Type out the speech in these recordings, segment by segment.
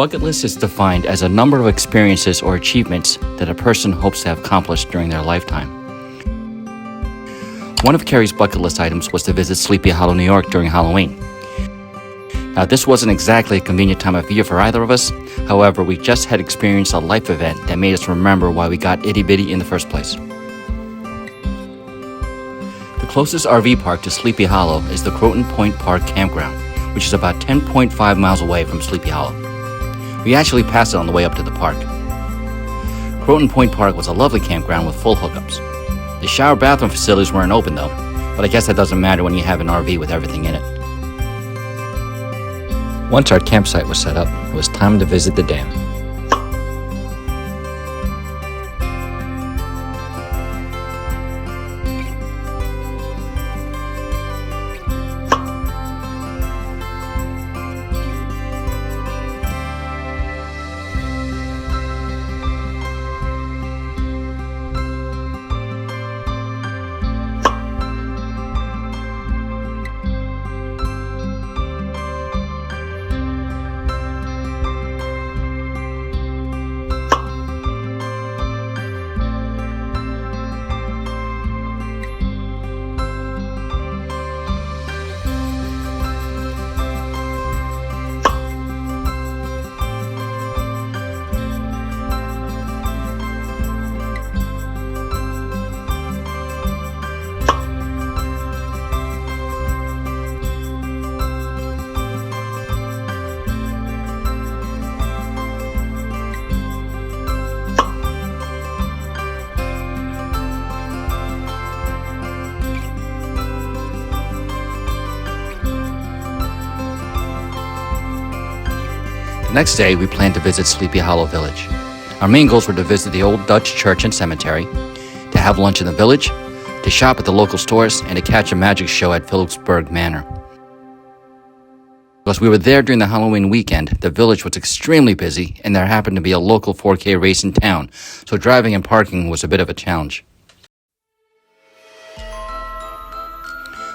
Bucket list is defined as a number of experiences or achievements that a person hopes to have accomplished during their lifetime. One of Carrie's bucket list items was to visit Sleepy Hollow, New York during Halloween. Now, this wasn't exactly a convenient time of year for either of us. However, we just had experienced a life event that made us remember why we got itty-bitty in the first place. The closest RV park to Sleepy Hollow is the Croton Point Park Campground, which is about 10.5 miles away from Sleepy Hollow. We actually passed it on the way up to the park. Croton Point Park was a lovely campground with full hookups. The shower bathroom facilities weren't open though, but I guess that doesn't matter when you have an RV with everything in it. Once our campsite was set up, it was time to visit the dam. The next day, we planned to visit Sleepy Hollow Village. Our main goals were to visit the old Dutch church and cemetery, to have lunch in the village, to shop at the local stores, and to catch a magic show at Phillipsburg Manor. Because we were there during the Halloween weekend, the village was extremely busy, and there happened to be a local 4K race in town, so driving and parking was a bit of a challenge.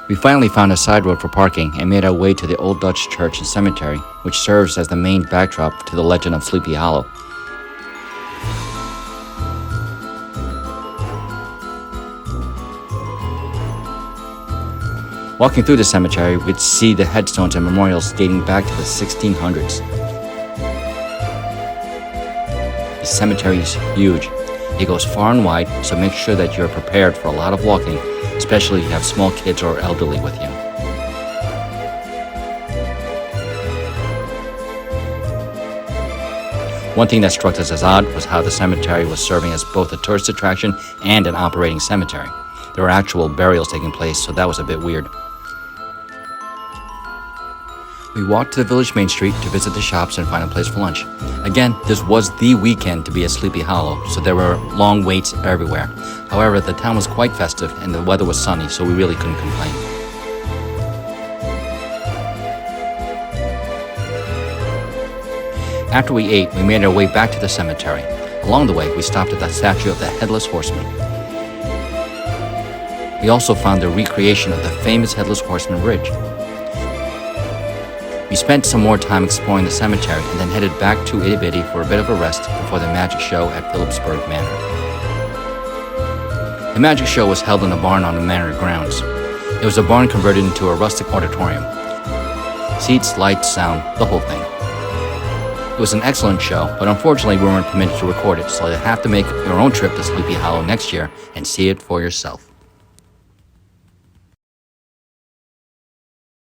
We finally found a side road for parking and made our way to the old Dutch church and cemetery, which serves as the main backdrop to the legend of Sleepy Hollow. Walking through the cemetery, we'd see the headstones and memorials dating back to the 1600s. The cemetery is huge. It goes far and wide, so make sure that you're prepared for a lot of walking, especially if you have small kids or elderly with you. One thing that struck us as odd was how the cemetery was serving as both a tourist attraction and an operating cemetery. There were actual burials taking place, so that was a bit weird. We walked to the village main street to visit the shops and find a place for lunch. Again, this was the weekend to be at Sleepy Hollow, so there were long waits everywhere. However, the town was quite festive and the weather was sunny, so we really couldn't complain. After we ate, we made our way back to the cemetery. Along the way, we stopped at the statue of the Headless Horseman. We also found the recreation of the famous Headless Horseman Bridge. We spent some more time exploring the cemetery and then headed back to Itty Bitty for a bit of a rest before the magic show at Phillipsburg Manor. The magic show was held in a barn on the manor grounds. It was a barn converted into a rustic auditorium. Seats, lights, sound, the whole thing. It was an excellent show, but unfortunately we weren't permitted to record it, so you'll have to make your own trip to Sleepy Hollow next year and see it for yourself.